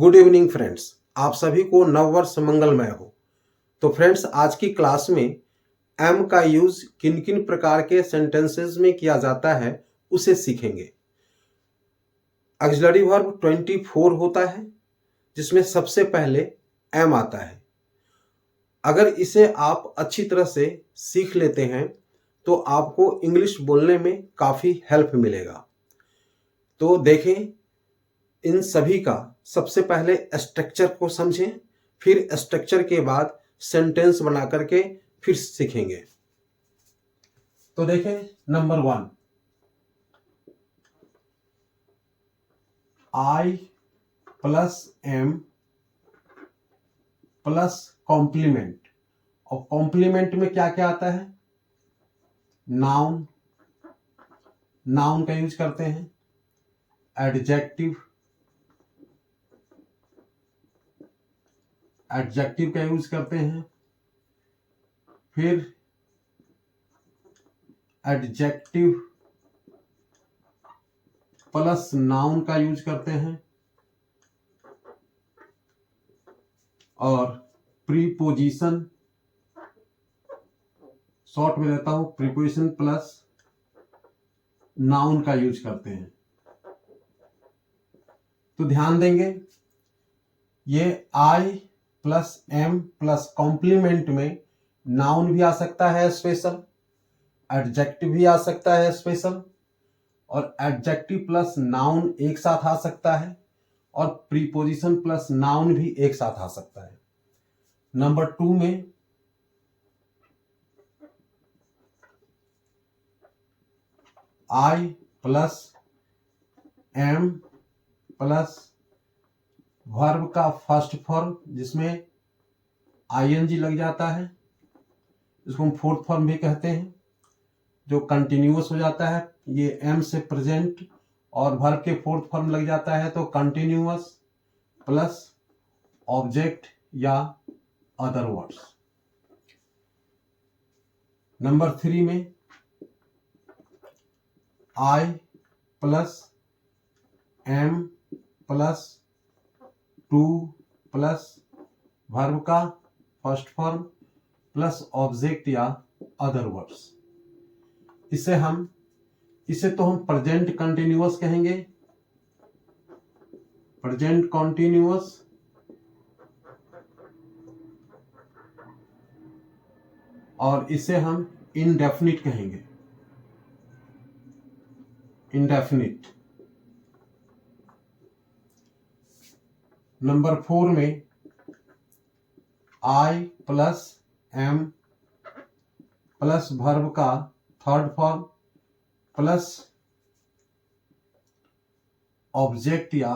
Good evening friends. आप सभी को नववर्ष मंगलमय हो। तो फ्रेंड्स, आज की क्लास में एम का यूज किन किन प्रकार के सेंटेंसेस में किया जाता है उसे सीखेंगे। ऑक्सिलरी वर्ब 24 होता है जिसमें सबसे पहले एम आता है। अगर इसे आप अच्छी तरह से सीख लेते हैं तो आपको इंग्लिश बोलने में काफ़ी हेल्प मिलेगा। तो देखें, इन सभी का सबसे पहले स्ट्रक्चर को समझें, फिर स्ट्रक्चर के बाद सेंटेंस बना करके फिर सीखेंगे। तो देखें, number 1, I plus am plus complement. और कॉम्प्लीमेंट में क्या क्या आता है? नाउन, नाउन का यूज करते हैं। एडजेक्टिव, एडजेक्टिव का यूज करते हैं। फिर एडजेक्टिव प्लस नाउन का यूज करते हैं। और प्रीपोजिशन, शॉर्ट में लेता हूं, प्रीपोजिशन प्लस नाउन का यूज करते हैं। तो ध्यान देंगे, ये आई प्लस एम प्लस कॉम्प्लीमेंट में नाउन भी आ सकता है स्पेशल, एडजेक्टिव भी आ सकता है स्पेशल, और एडजेक्टिव प्लस नाउन एक साथ आ सकता है, और प्रीपोजिशन प्लस नाउन भी एक साथ आ सकता है। नंबर 2 में I plus am plus verb का फर्स्ट फॉर्म जिसमें आईएनजी लग जाता है, इसको हम फोर्थ फॉर्म भी कहते हैं, जो कंटिन्यूअस हो जाता है। ये एम से प्रेजेंट और वर्ब के फोर्थ फॉर्म लग जाता है, तो कंटिन्यूअस प्लस ऑब्जेक्ट या अदर वर्ड्स। नंबर 3 में I plus am plus 2 plus verb का फर्स्ट फॉर्म प्लस ऑब्जेक्ट या अदर वर्ड्स। इसे तो हम प्रेजेंट कंटिन्यूअस कहेंगे, प्रेजेंट कंटिन्यूअस। और इसे हम इंडेफिनिट कहेंगे, इंडेफिनिट। नंबर 4 में I plus am plus verb का थर्ड फॉर्म प्लस ऑब्जेक्ट या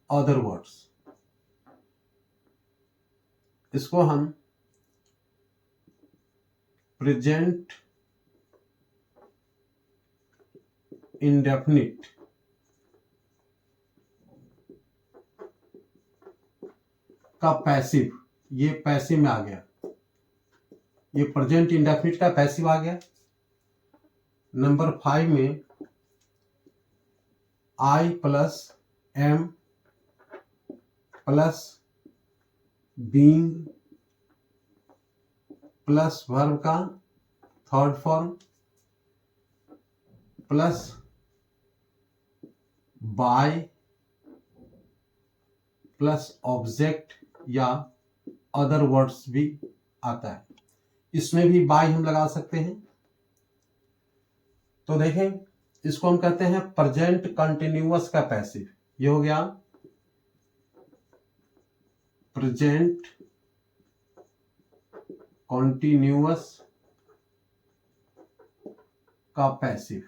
अदर वर्ड्स। इसको हम प्रेजेंट इंडेफिनिट का पैसिव, ये पैसिव में आ गया, ये प्रेजेंट इंडेफिनिट का पैसिव आ गया। नंबर 5 में I plus am plus being plus verb का third form plus by plus object या अदर वर्ड्स भी आता है। इसमें भी बाय हम लगा सकते हैं। तो देखें, इसको हम कहते हैं प्रेजेंट कंटिन्यूअस का पैसिव। ये हो गया प्रेजेंट कंटिन्यूअस का पैसिव।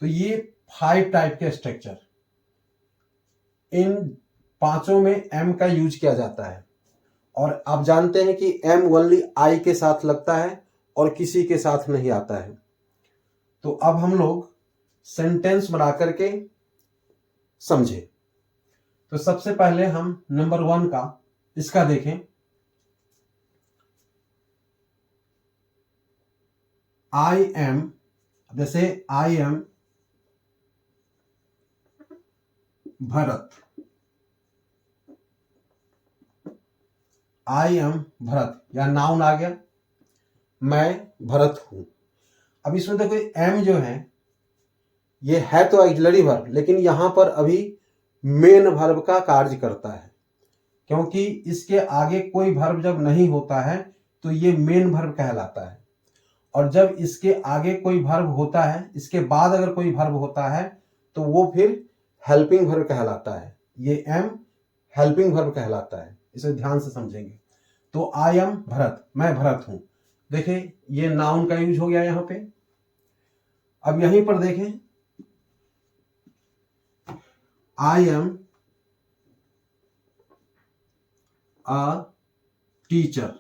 तो ये 5 टाइप के स्ट्रक्चर, इन पांचों में एम का यूज किया जाता है। और आप जानते हैं कि एम ओनली आई के साथ लगता है और किसी के साथ नहीं आता है। तो अब हम लोग सेंटेंस बना करके समझे। तो सबसे पहले हम नंबर 1 का इसका देखें। आई एम, जैसे I am Bharat, I am Bharat, या नाउन आ गया, मैं भरत हूं। अब इसमें देखो एम जो है ये है तो ऑक्सिलरी वर्ब, लेकिन यहां पर अभी मेन वर्ब का कार्य करता है, क्योंकि इसके आगे कोई वर्ब जब नहीं होता है तो ये मेन वर्ब कहलाता है, और जब इसके आगे कोई वर्ब होता है, इसके बाद अगर कोई वर्ब होता है तो वो फिर हेल्पिंग वर्ब कहलाता है। ये एम हेल्पिंग वर्ब कहलाता है, इसे ध्यान से समझेंगे। तो आई एम भरत, मैं भरत हूं। देखिए ये नाउन का यूज हो गया यहां पे। अब यहीं पर देखें, आई एम अ टीचर।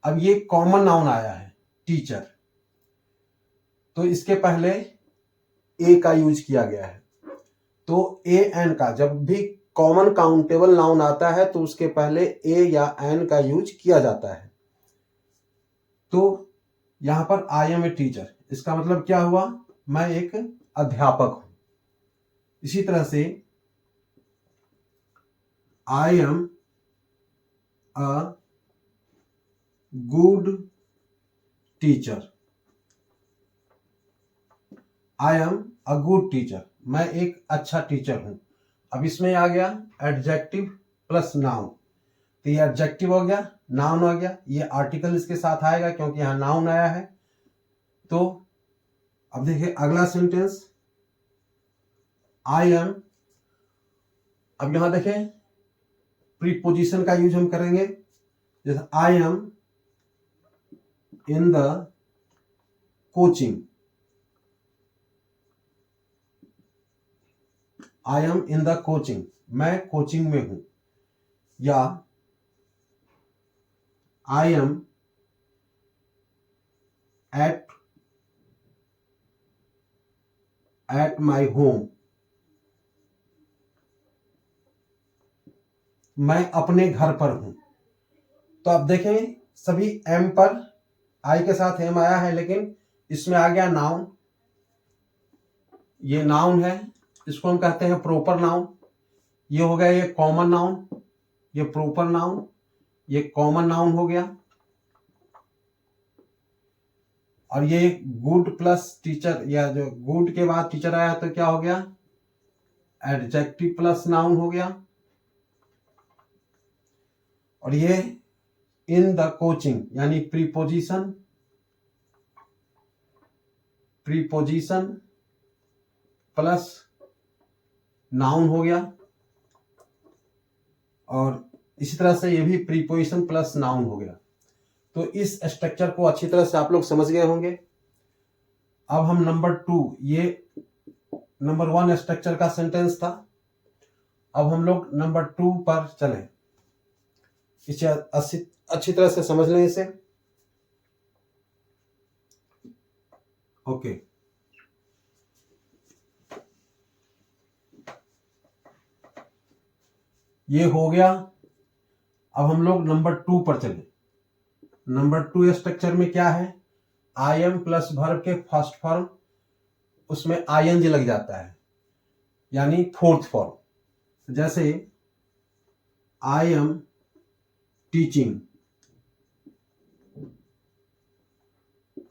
अब ये कॉमन नाउन आया है टीचर, तो इसके पहले ए का यूज किया गया है। तो ए एन का, जब भी कॉमन काउंटेबल नाउन आता है तो उसके पहले ए या एन का यूज किया जाता है। तो यहां पर आई एम ए टीचर, इसका मतलब क्या हुआ, मैं एक अध्यापक हूं। इसी तरह से I am a good teacher, I am a good teacher, मैं एक अच्छा टीचर हूं। अब इसमें आ गया एडजेक्टिव प्लस नाउन, तो ये एडजेक्टिव हो गया, नाउन आ गया, ये आर्टिकल इसके साथ आएगा क्योंकि यहां नाउन आया है। तो अब देखिए अगला सेंटेंस, आई एम, अब यहां देखें प्रीपोजिशन का यूज हम करेंगे, जैसे I am in the coaching, I am in the coaching, मैं कोचिंग में हूं। या I am at my home, मैं अपने घर पर हूं। तो आप देखें सभी एम पर, आई के साथ एम आया है, लेकिन इसमें आ गया नाउन। ये नाउन है, इसको हम कहते हैं प्रॉपर नाउन। ये हो गया ये कॉमन नाउन, ये प्रॉपर नाउन, ये कॉमन नाउन हो गया। और ये गुड प्लस टीचर, या जो गुड के बाद टीचर आया तो क्या हो गया, एडजेक्टिव प्लस नाउन हो गया। और ये इन द कोचिंग यानी प्रीपोजिशन, प्रीपोजिशन प्लस नाउन हो गया। और इसी तरह से ये भी प्रीपोजिशन प्लस नाउन हो गया। तो इस स्ट्रक्चर को अच्छी तरह से आप लोग समझ गए होंगे। अब हम नंबर 2, ये नंबर 1 स्ट्रक्चर का सेंटेंस था। अब हम लोग नंबर 2 पर चलें, इसे अच्छी तरह से समझ लें इसे। ओके, ये हो गया। अब हम लोग नंबर 2 पर चलें। नंबर 2 स्ट्रक्चर में क्या है, आई एम प्लस वर्ब के फर्स्ट फॉर्म, उसमें आईएनजी लग जाता है, यानी फोर्थ फॉर्म। जैसे I am teaching,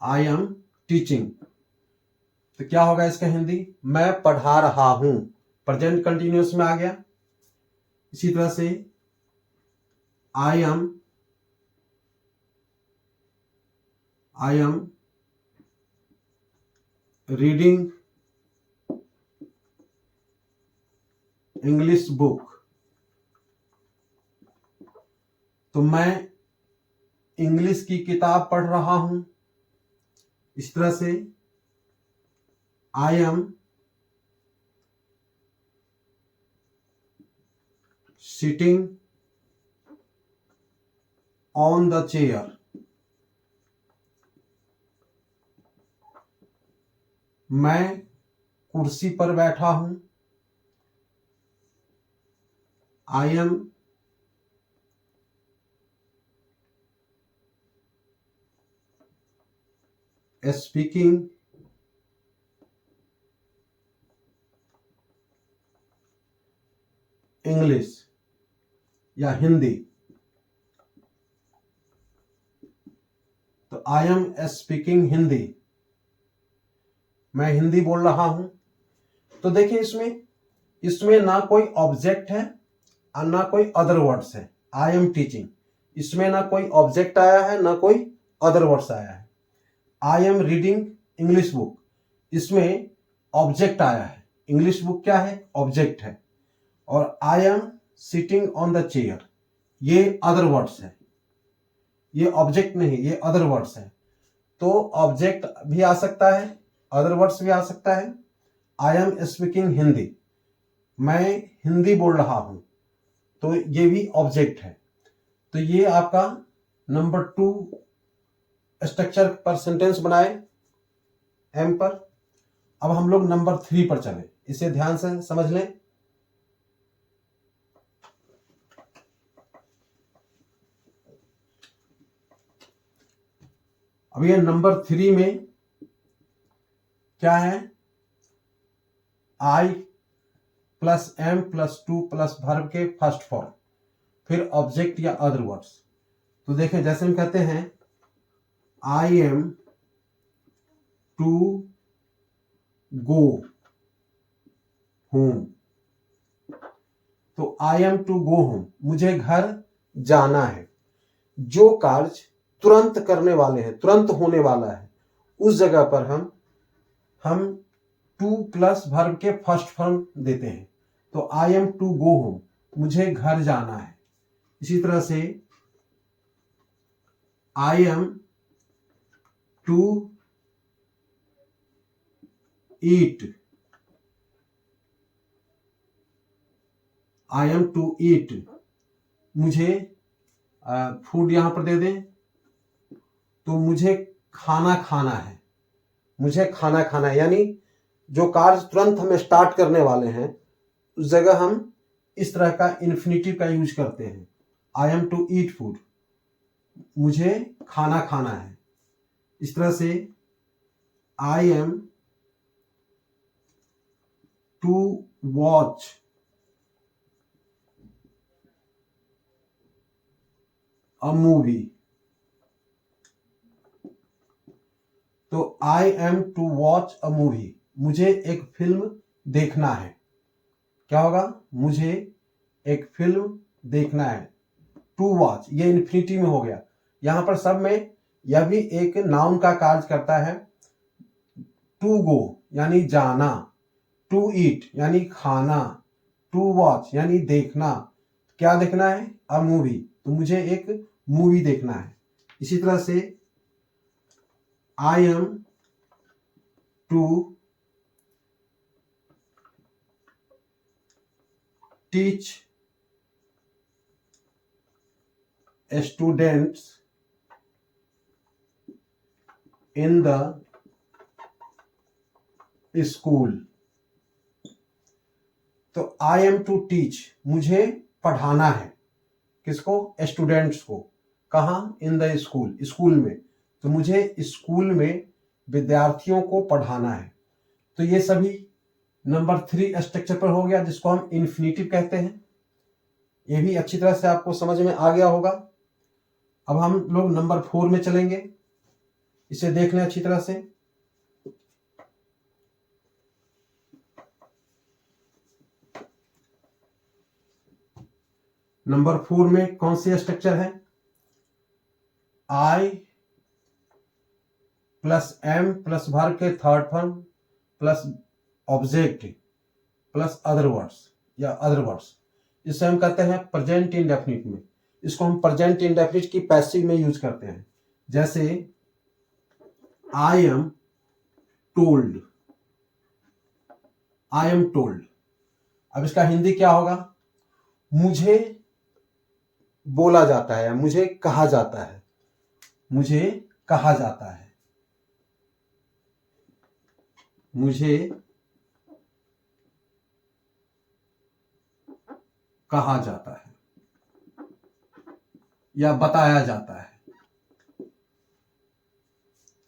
I am teaching, तो क्या होगा इसका हिंदी, मैं पढ़ा रहा हूं। प्रेजेंट कंटिन्यूअस में आ गया। इसी तरह से I am reading English book, तो मैं इंग्लिश की किताब पढ़ रहा हूं। इस तरह से I am sitting on the chair, मैं कुर्सी पर बैठा हूं। आई एम स्पीकिंग इंग्लिश या हिंदी, तो आई एम स्पीकिंग हिंदी, मैं हिंदी बोल रहा हूं। तो देखिए इसमें ना कोई ऑब्जेक्ट है और ना कोई अदर वर्ड्स है। आई एम टीचिंग, इसमें ना कोई ऑब्जेक्ट आया है ना कोई अदर वर्ड्स आया है। I am reading English book, इसमें ऑब्जेक्ट आया है। इंग्लिश बुक क्या है? ऑब्जेक्ट है। और I am sitting on the chair, ये अदर वर्ड्स है, ये ऑब्जेक्ट नहीं, ये अदर वर्ड्स है। तो ऑब्जेक्ट भी आ सकता है, अदर वर्ड्स भी आ सकता है। आई एम स्पीकिंग हिंदी, मैं हिंदी बोल रहा हूं, तो ये भी ऑब्जेक्ट है। तो ये आपका नंबर 2 स्ट्रक्चर पर सेंटेंस बनाए एम पर। अब हम लोग नंबर 3 पर चले, इसे ध्यान से समझ लें। अब ये नंबर 3 में क्या है? I plus am plus 2 plus verb के फर्स्ट फॉर्म, फिर ऑब्जेक्ट या अदर वर्ड्स। तो देखें, जैसे हम कहते हैं I am to go home, तो I am to go home, मुझे घर जाना है। जो कार्य तुरंत करने वाले हैं, तुरंत होने वाला है, उस जगह पर हम टू प्लस वर्ब के फर्स्ट फॉर्म देते हैं। तो I am to go home, मुझे घर जाना है। इसी तरह से I am to eat, I am to eat, मुझे फूड यहां पर दे दें, तो मुझे खाना खाना है, मुझे खाना खाना है। यानी जो कार्य तुरंत हमें स्टार्ट करने वाले हैं, उस जगह हम इस तरह का इन्फिनिटिव का यूज करते हैं। I am to eat food, मुझे खाना खाना है। इस तरह से I am to watch a movie, तो I am to watch a movie, मुझे एक फिल्म देखना है। क्या होगा? मुझे एक फिल्म देखना है। टू वॉच ये इन्फिनिटी में हो गया। यहां पर सब में यह भी एक नाउन का कार्य करता है। टू गो यानी जाना, टू ईट यानी खाना, टू वॉच यानी देखना। क्या देखना है? अ मूवी, तो मुझे एक मूवी देखना है। इसी तरह से I am to teach students in the school, तो आई एम टू टीच, मुझे पढ़ाना है। किसको? स्टूडेंट्स को। कहाँ? इन द स्कूल, स्कूल में। तो मुझे स्कूल में विद्यार्थियों को पढ़ाना है। तो ये सभी नंबर 3 स्ट्रक्चर पर हो गया, जिसको हम इन्फिनिटिव कहते हैं। ये भी अच्छी तरह से आपको समझ में आ गया होगा। अब हम लोग नंबर 4 में चलेंगे, इसे देख लें अच्छी तरह से। नंबर 4 में कौन सी स्ट्रक्चर है? I plus am plus verb के third form plus object plus other words या अदर वर्ड्स। इसे हम कहते हैं प्रेजेंट इंडेफिनिट में। इसको हम प्रेजेंट इंडेफिनिट की पैसिव में यूज करते हैं। जैसे I am told, I am told. अब इसका हिंदी क्या होगा? मुझे बोला जाता है, मुझे कहा जाता है, मुझे कहा जाता है, मुझे कहा जाता है या बताया जाता है।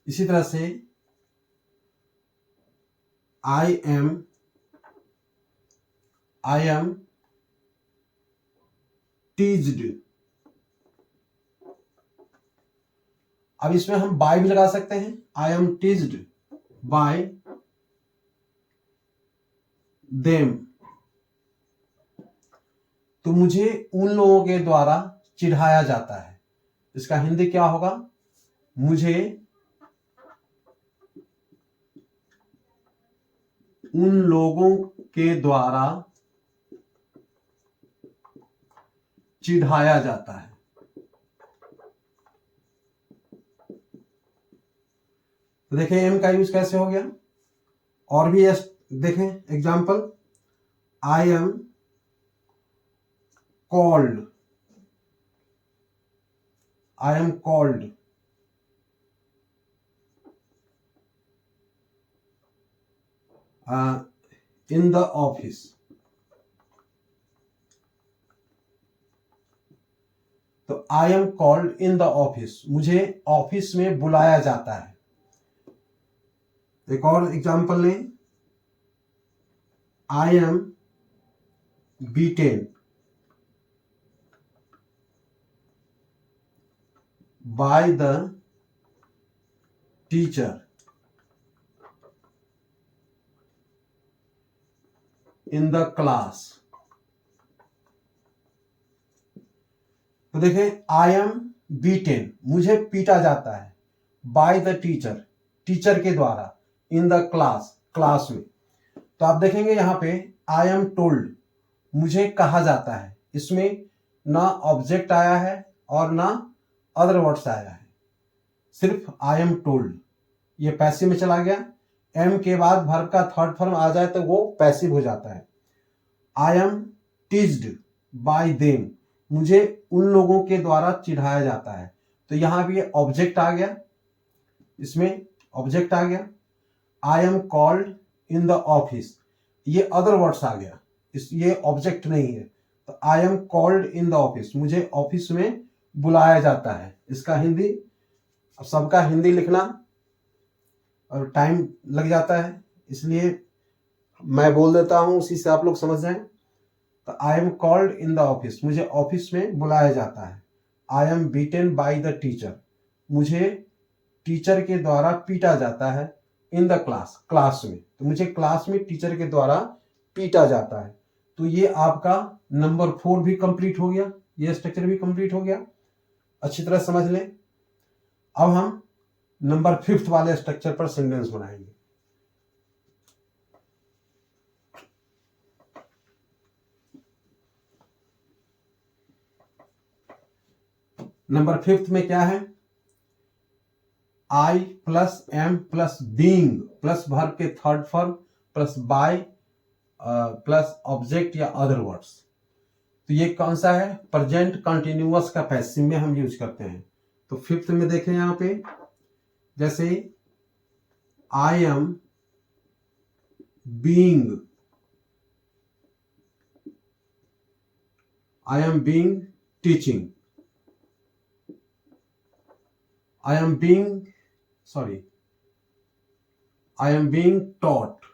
इसी तरह से आई एम टीज्ड। अब इसमें हम बाय भी लगा सकते हैं, I M teased bye them, तो मुझे उन लोगों के द्वारा चिढ़ाया जाता है। इसका हिंदी क्या होगा? मुझे उन लोगों के द्वारा चिढ़ाया जाता है। तो देखें एम का यूज कैसे हो गया। और भी देखें example, I am called, I am called in the office. तो I am called in the office, मुझे ऑफिस में बुलाया जाता है। एक और एग्जाम्पल लें, I am beaten by the teacher in the class. तो देखें आई एम बीटेन, मुझे पीटा जाता है, बाय द टीचर, टीचर के द्वारा, इन द क्लास, क्लास में। तो आप देखेंगे यहां पे आई एम टोल्ड, मुझे कहा जाता है, इसमें ना ऑब्जेक्ट आया है और ना अदर वर्ड्स आया है, सिर्फ आई एम टोल्ड। ये पैसिव में चला गया। एम के बाद वर्ब का थर्ड फॉर्म आ जाए तो वो पैसिव हो जाता है। I am teased bye them, मुझे उन लोगों के द्वारा चिढ़ाया जाता है। तो यहां भी ऑब्जेक्ट आ गया, इसमें ऑब्जेक्ट आ गया। आई am called in the office, ये अदर वर्ड्स आ गया, ये ऑब्जेक्ट नहीं है। तो I am called in the office, मुझे ऑफिस में बुलाया जाता है। इसका हिंदी, अब सबका हिंदी लिखना और टाइम लग जाता है, इसलिए मैं बोल देता हूं, उसी से आप लोग समझ जाएं। तो I am called in the office, मुझे ऑफिस में बुलाया जाता है। आई am beaten by the teacher, मुझे टीचर के द्वारा पीटा जाता है। इन द क्लास, क्लास में, तो मुझे क्लास में टीचर के द्वारा पीटा जाता है। तो ये आपका नंबर 4 भी कंप्लीट हो गया, ये स्ट्रक्चर भी कंप्लीट हो गया। अच्छी तरह समझ लें। अब हम नंबर 5 वाले स्ट्रक्चर पर सेंटेंस बनाएंगे। नंबर 5 में क्या है? I plus am plus being plus verb के third form plus by plus object या अदर वर्ड्स। तो ये कौन सा है? प्रेजेंट कंटिन्यूअस का पैसिव में हम यूज करते हैं। तो 5th में देखें यहां पे, जैसे I am being, I am being teaching, I am being I am being taught.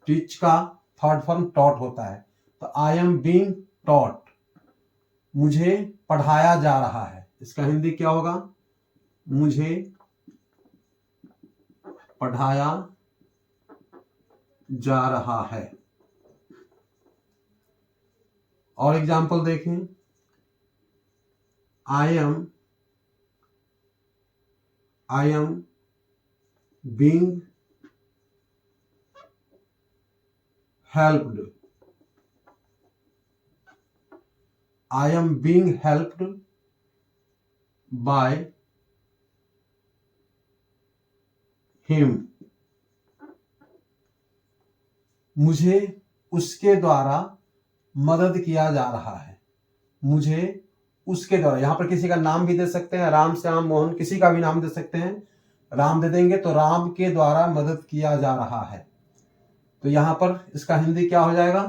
Teach का थर्ड फॉर्म टॉट होता है। तो आई एम बीइंग टॉट, मुझे पढ़ाया जा रहा है। इसका हिंदी क्या होगा? मुझे पढ़ाया जा रहा है। और एग्जाम्पल देखें, I am being helped, I am being helped by him, मुझे उसके द्वारा मदद किया जा रहा है। मुझे उसके द्वारा, यहां पर किसी का नाम भी दे सकते हैं, राम श्याम मोहन, किसी का भी नाम दे सकते हैं। राम दे देंगे तो राम के द्वारा मदद किया जा रहा है। तो यहां पर इसका हिंदी क्या हो जाएगा?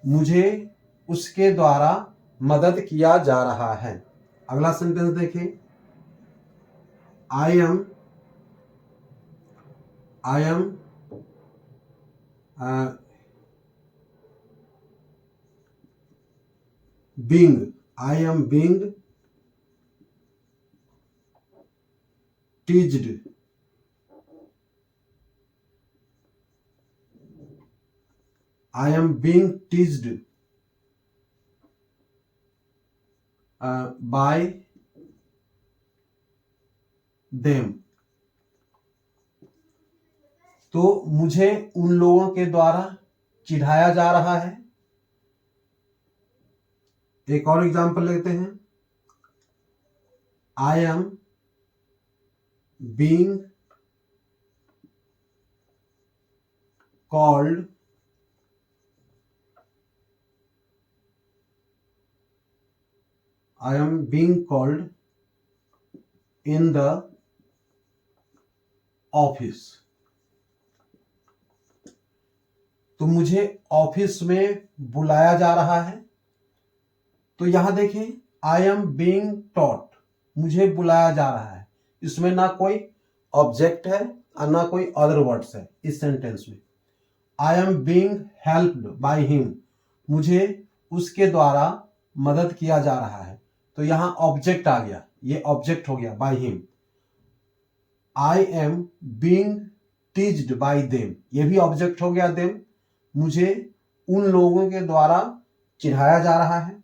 मुझे उसके द्वारा मदद किया जा रहा है। अगला सेंटेंस देखें, I am being, I am being teased, I am being teased by them. तो मुझे उन लोगों के द्वारा चिढ़ाया जा रहा है. एक और एग्जांपल लेते हैं. I am being called in the office. तो मुझे ऑफिस में बुलाया जा रहा है. तो यहां देखें, I am being taught, मुझे बुलाया जा रहा है. इसमें ना कोई ऑब्जेक्ट है और ना कोई अदर वर्ड्स है इस सेंटेंस में. I am being helped by him, मुझे उसके द्वारा मदद किया जा रहा है. तो यहां ऑब्जेक्ट आ गया, ये ऑब्जेक्ट हो गया by him. I am being teased by them, ये भी ऑब्जेक्ट हो गया them. मुझे उन लोगों के द्वारा चिढ़ाया जा रहा है.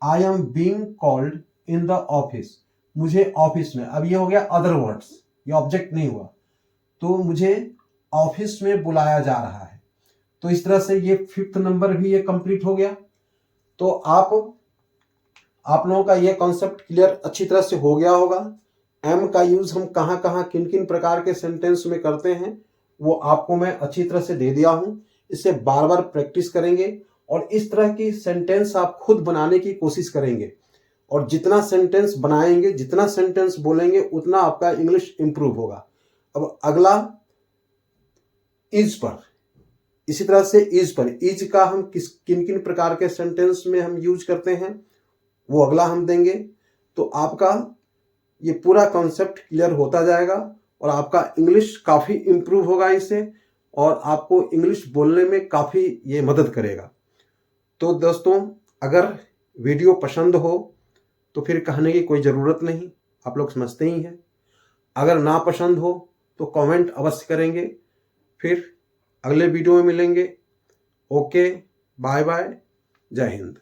I am being called in the office, मुझे ऑफिस में. अब ये हो गया अदर वर्ड्स, ये ऑब्जेक्ट नहीं हुआ. तो मुझे ऑफिस में बुलाया जा रहा है. तो इस तरह से ये 5th नंबर भी ये कंप्लीट हो गया. तो आप लोगों का ये कॉन्सेप्ट क्लियर अच्छी तरह से हो गया होगा. एम का यूज हम कहाँ कहाँ किन किन प्रकार के सेंटेंस में करते हैं वो आपको मैं अच्छी तरह से दे दिया हूं. इसे बार बार प्रैक्टिस करेंगे और इस तरह की सेंटेंस आप खुद बनाने की कोशिश करेंगे. और जितना सेंटेंस बनाएंगे, जितना सेंटेंस बोलेंगे, उतना आपका इंग्लिश इंप्रूव होगा. अब अगला इज पर, इसी तरह से इज पर, इज का हम किन किन प्रकार के सेंटेंस में हम यूज करते हैं वो अगला हम देंगे. तो आपका ये पूरा कॉन्सेप्ट क्लियर होता जाएगा और आपका इंग्लिश काफ़ी इम्प्रूव होगा इससे, और आपको इंग्लिश बोलने में काफ़ी ये मदद करेगा. तो दोस्तों, अगर वीडियो पसंद हो तो फिर कहने की कोई ज़रूरत नहीं, आप लोग समझते ही हैं. अगर ना पसंद हो तो कमेंट अवश्य करेंगे. फिर अगले वीडियो में मिलेंगे. ओके, बाय बाय, जय हिंद.